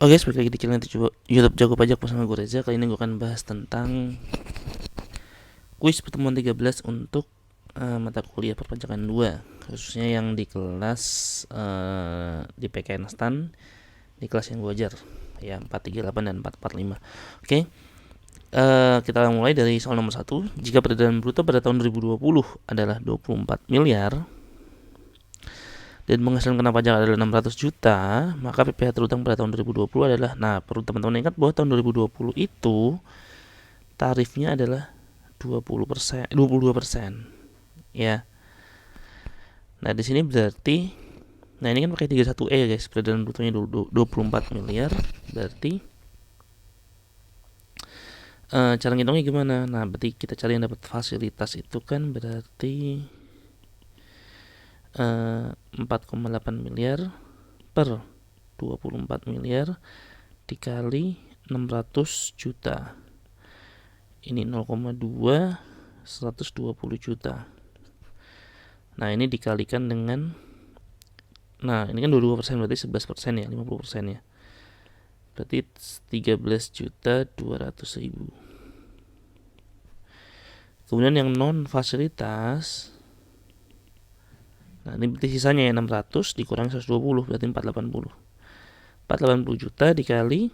Oke, balik lagi di channel YouTube Jago Pajak bersama gue Reza. Kali ini gue akan bahas tentang kuis pertemuan 13 untuk mata kuliah perpajakan 2, khususnya yang di kelas di PKN STAN, di kelas yang gue ajar ya, 438 dan 445. Oke, kita mulai dari soal nomor 1. Jika peredaran bruto pada tahun 2020 adalah 24 miliar dan penghasilan kena pajak adalah 600 juta, maka PPh terutang pada tahun 2020 adalah, nah perlu teman-teman ingat bahwa tahun 2020 itu tarifnya adalah 20%, 22% ya. Nah, di sini berarti, nah ini kan pakai 31E ya guys, peredaran brutonya 24 miliar, berarti cara ngitungnya gimana? Nah, berarti kita cari yang dapat fasilitas itu kan berarti 4,8 miliar per 24 miliar dikali 600 juta. Ini 0,2, 120 juta. Nah, ini dikalikan dengan, nah ini kan 22%, berarti 11% ya, 50% ya. Berarti 13.200.000. Kemudian yang non fasilitas, nah ini berarti sisanya ya 600 dikurangi 120, berarti 480. 480 juta dikali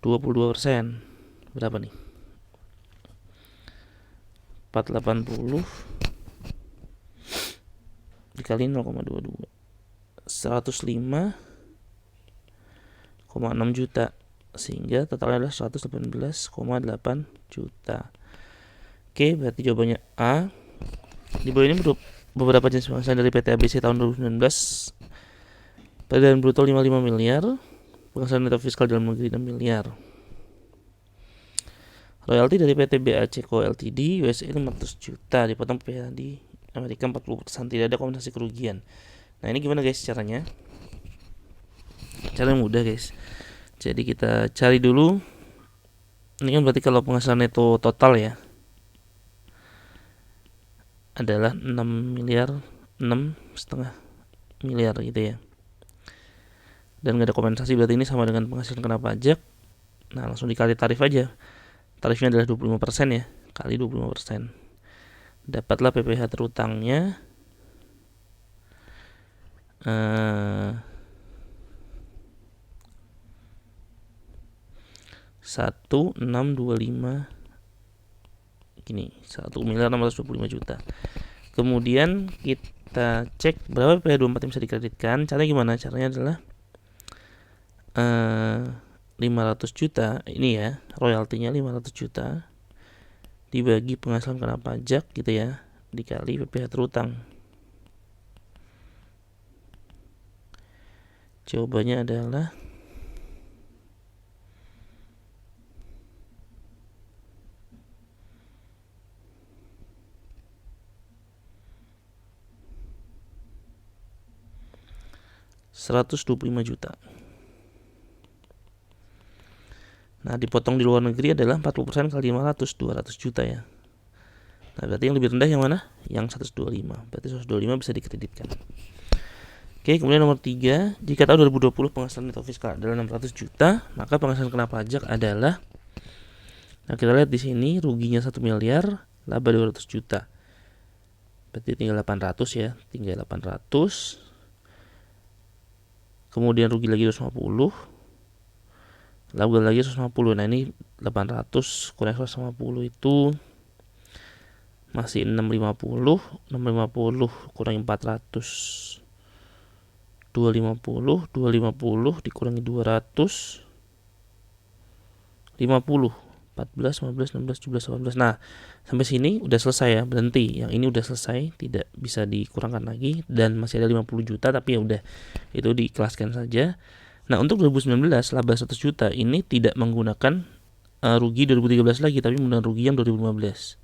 22%. Berapa nih? 480 dikali 0,22, 105,6 juta, sehingga totalnya adalah 118,8 juta. Oke, berarti jawabannya A. Di bawah ini beberapa jenis penghasilan dari PT ABC tahun 2019. Peredaran bruto 55 miliar, penghasilan neto fiskal dalam negeri 6 miliar. Royalti dari PT BAC Co Ltd USA 500 juta, dipotong PPh di Amerika 40%, tidak ada kompensasi kerugian. Nah, ini gimana guys caranya? Cara mudah guys. Jadi kita cari dulu. Ini kan berarti kalau penghasilan neto total ya adalah 6 miliar, 6,5 miliar gitu ya. Dan gak ada kompensasi, berarti ini sama dengan penghasilan kena pajak. Nah, langsung dikali tarif aja. Tarifnya adalah 25% ya, kali 25%. Dapatlah PPh terutangnya 1.625 gini, 1.625 juta. Kemudian kita cek berapa PPh 24 yang bisa dikreditkan. Caranya gimana? Caranya adalah 500 juta ini ya, royaltinya 500 juta dibagi penghasilan kena pajak gitu ya, dikali PPh terutang. Jawabannya adalah 125 juta. Nah, dipotong di luar negeri adalah 40% kali 500, 200 juta ya. Nah, berarti yang lebih rendah yang mana? Yang 125. Berarti 125 bisa dikreditkan. Oke, kemudian nomor 3, jika tahun 2020 penghasilan neto fiskal adalah 600 juta, maka penghasilan kena pajak adalah, nah kita lihat di sini ruginya 1 miliar, laba 200 juta. Berarti tinggal 800 ya, tinggal 800. Kemudian rugi lagi 250. Laba lagi 150. Nah, ini 800 kurang 150 itu masih 650. 650 kurang 400, 250. 250 dikurangi 200, 50. 14, 15, 16, 17, 18. Nah, sampai sini udah selesai ya, berhenti. Yang ini udah selesai, tidak bisa dikurangkan lagi, dan masih ada 50 juta, tapi ya udah, itu dikelaskan saja. Nah, untuk 2019 laba 100 juta ini tidak menggunakan rugi 2013 lagi, tapi menggunakan rugi yang 2015.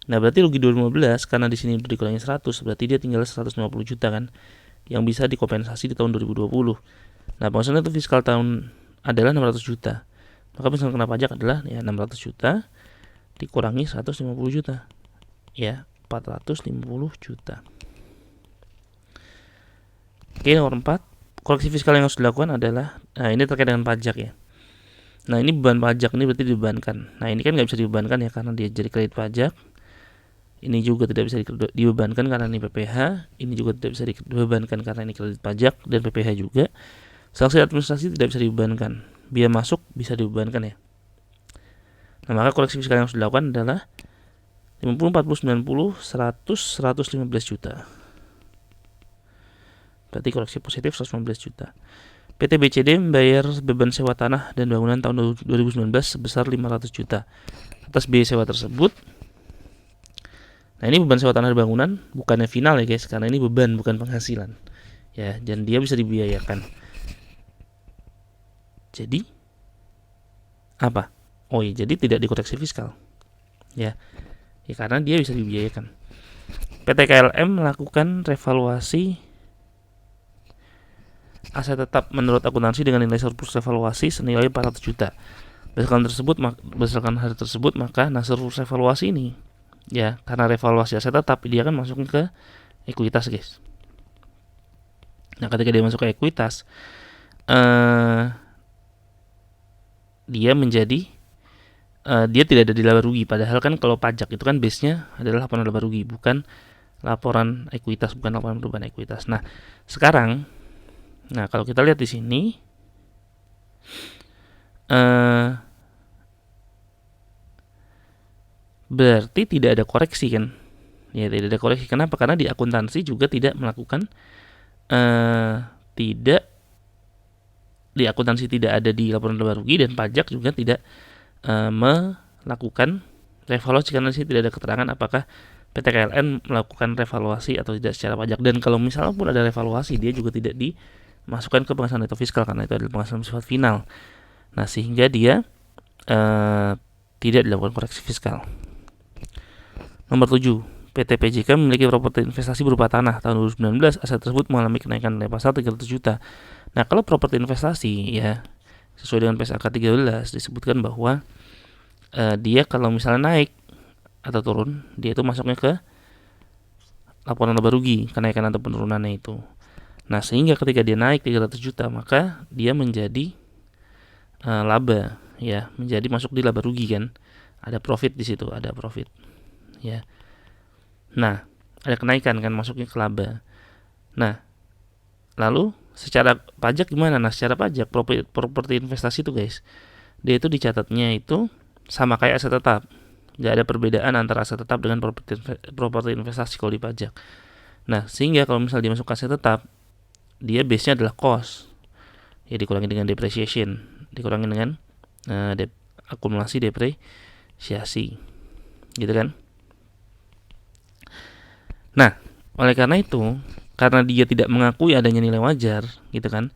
Nah, berarti rugi 2015 karena di sini udah dikurangi 100, berarti dia tinggal 150 juta kan, yang bisa dikompensasi di tahun 2020. Nah, penghasilan itu fiskal tahun adalah 600 juta. Maka penghasilan kena pajak adalah ya 600 juta dikurangi 150 juta. Ya, 450 juta. Oke, nomor 4. koreksi fiskal yang harus dilakukan adalah, nah ini terkait dengan pajak ya. Nah ini beban pajak, ini berarti dibebankan. Nah ini kan nggak bisa dibebankan ya karena dia jadi kredit pajak. Ini juga tidak bisa dibebankan karena ini PPh. Ini juga tidak bisa dibebankan karena ini kredit pajak dan PPh juga. Sanksi administrasi tidak bisa dibebankan. Biaya masuk bisa dibebankan ya. Nah maka koreksi fiskal yang harus dilakukan adalah 50, 40, 90, 100, 115 juta. Berarti koreksi positif 115 juta. PT BCD membayar beban sewa tanah dan bangunan tahun 2019 sebesar 500 juta. Atas biaya sewa tersebut, nah ini beban sewa tanah dan bangunan bukannya final ya guys, karena ini beban bukan penghasilan. Ya, dan dia bisa dibiayakan. Jadi apa? Oh iya, jadi tidak dikoreksi fiskal. Ya karena dia bisa dibiayakan. PT KLM melakukan revaluasi aset tetap menurut akuntansi dengan nilai surplus revaluasi senilai 400 juta. Berdasarkan hal tersebut maka surplus revaluasi ini ya karena revaluasi aset tetap dia akan masuk ke ekuitas guys. Nah ketika dia masuk ke ekuitas dia menjadi dia tidak ada di laba rugi. Padahal kan kalau pajak itu kan base-nya adalah laporan laba rugi, bukan laporan ekuitas, bukan laporan perubahan ekuitas. Nah sekarang, nah kalau kita lihat di sini berarti tidak ada koreksi kan? Ya tidak ada koreksi. Kenapa? Karena di akuntansi juga tidak melakukan di akuntansi tidak ada di laporan laba rugi dan pajak juga tidak melakukan revaluasi karena di sini tidak ada keterangan apakah PT KLN melakukan revaluasi atau tidak secara pajak. Dan kalau misalnya pun ada revaluasi dia juga tidak dimasukkan ke penghasilan neto fiskal karena itu adalah penghasilan bersifat final. Nah sehingga dia tidak dilakukan koreksi fiskal. Nomor 7, PT PJK memiliki properti investasi berupa tanah. Tahun 2019 aset tersebut mengalami kenaikan nilai pasar 300 juta. Nah kalau properti investasi ya sesuai dengan PSAK 13 disebutkan bahwa dia kalau misalnya naik atau turun dia itu masuknya ke laporan laba rugi kenaikan atau penurunannya itu. Nah sehingga ketika dia naik 300 juta maka dia menjadi laba ya, menjadi masuk di laba rugi kan, ada profit di situ, ada profit ya. Nah ada kenaikan kan masuknya ke laba. Nah lalu secara pajak gimana? Nah secara pajak properti investasi itu guys, dia itu dicatatnya itu sama kayak aset tetap, nggak ada perbedaan antara aset tetap dengan properti investasi kalau di pajak. Nah sehingga kalau misalnya dia masuk aset tetap, dia base nya adalah cost ya, dikurangi dengan depreciation, dikurangi dengan akumulasi depresiasi gitu kan. Nah oleh karena itu, karena dia tidak mengakui adanya nilai wajar gitu kan,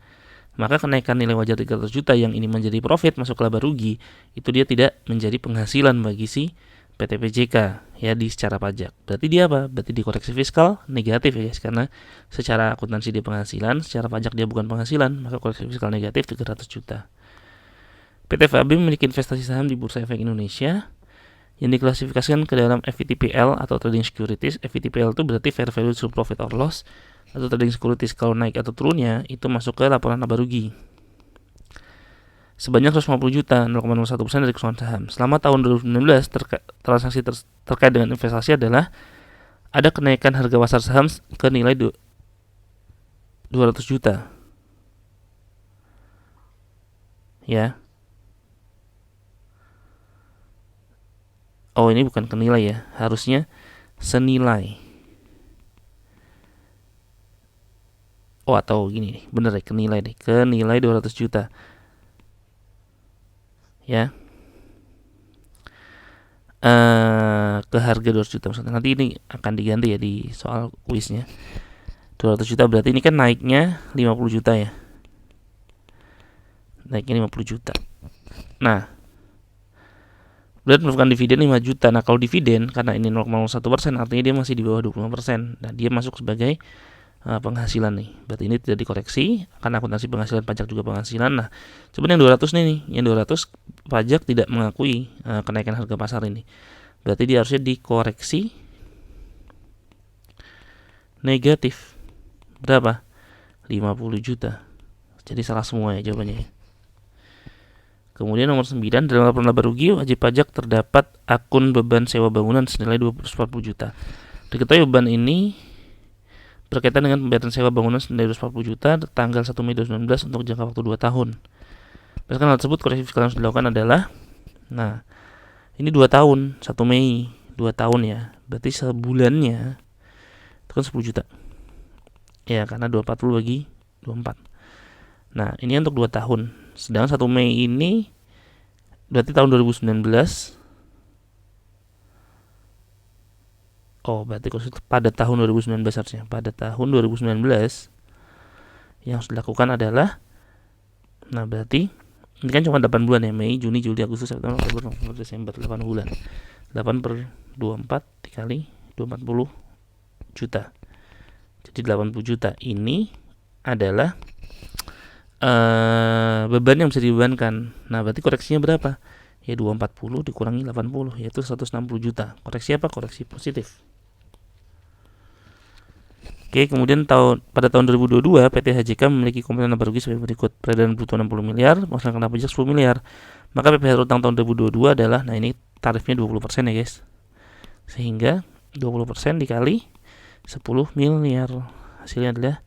maka kenaikan nilai wajar 300 juta yang ini menjadi profit masuk ke laba rugi itu dia tidak menjadi penghasilan bagi si PT PJK ya di secara pajak. Berarti dia apa? Berarti dikoreksi fiskal negatif ya guys, karena secara akuntansi dia penghasilan, secara pajak dia bukan penghasilan, maka koreksi fiskal negatif 300 juta. PT FAB memiliki investasi saham di Bursa Efek Indonesia yang diklasifikasikan ke dalam FVTPL atau trading securities. FVTPL itu berarti fair value through profit or loss, atau trading securities kalau naik atau turunnya itu masuk ke laporan laba rugi sebanyak 150 juta 0,01% dari keseluruhan saham. Selama tahun 2019 transaksi terkait dengan investasi adalah ada kenaikan harga pasar saham ke nilai 200 juta ya. Oh ini bukan kenilai ya, harusnya senilai. Oh atau gini nih, bener deh, kenilai deh, kenilai 200 juta ya, ke harga 200 juta maksudnya. Nanti ini akan diganti ya di soal kuisnya. 200 juta berarti ini kan naiknya 50 juta ya, naiknya 50 juta. Nah berarti merupakan dividen 5 juta. Nah kalau dividen karena ini 0,01% artinya dia masih di bawah 25%. Nah dia masuk sebagai penghasilan nih. Berarti ini tidak dikoreksi karena akuntansi penghasilan, pajak juga penghasilan. Nah sebenarnya yang 200 nih, yang 200 pajak tidak mengakui kenaikan harga pasar ini. Berarti dia harusnya dikoreksi negatif. Berapa? 50 juta. Jadi salah semua ya jawabannya. Kemudian nomor 9, dalam laporan laba rugi wajib pajak terdapat akun beban sewa bangunan senilai 240 juta. Diketahui beban ini berkaitan dengan pembayaran sewa bangunan senilai 240 juta tanggal 1 Mei 2019 untuk jangka waktu 2 tahun. Berdasarkan hal tersebut, koreksi fiskal yang harus dilakukan adalah, nah, ini 2 tahun, 1 Mei, 2 tahun ya. Berarti sebulannya itu kan 10 juta. Ya, karena 240 bagi 24. Nah, ini untuk 2 tahun. Sedangkan 1 Mei ini berarti tahun 2019. Oh, berarti pada tahun 2019 harusnya. Pada tahun 2019 yang harus dilakukan adalah, nah berarti ini kan cuma 8 bulan ya, Mei, Juni, Juli, Agustus, September, Oktober, November, Desember, 8 bulan. 8 per 24 dikali 240 juta. Jadi 80 juta ini adalah beban yang bisa dibebankan. Nah, berarti koreksinya berapa? Ya 240 dikurangi 80, yaitu 160 juta. Koreksi apa? Koreksi positif. Oke, kemudian pada tahun 2022 PT HJK memiliki komponen laba rugi sebagai berikut: peredaran bruto 60 miliar, melaksanakan kena pajak 10 miliar. Maka PPh utang tahun 2022 adalah, nah ini tarifnya 20% ya guys. Sehingga 20% dikali 10 miliar. Hasilnya adalah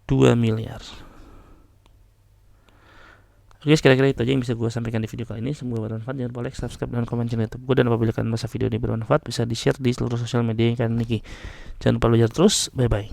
2 miliar. Oke, kira-kira itu aja yang bisa gue sampaikan di video kali ini. Semoga bermanfaat. Jangan lupa like, subscribe, dan komen channel YouTube gue. Dan apabila kalian merasa video ini bermanfaat, bisa di-share di seluruh sosial media yang kalian miliki. Jangan lupa belajar terus. Bye-bye.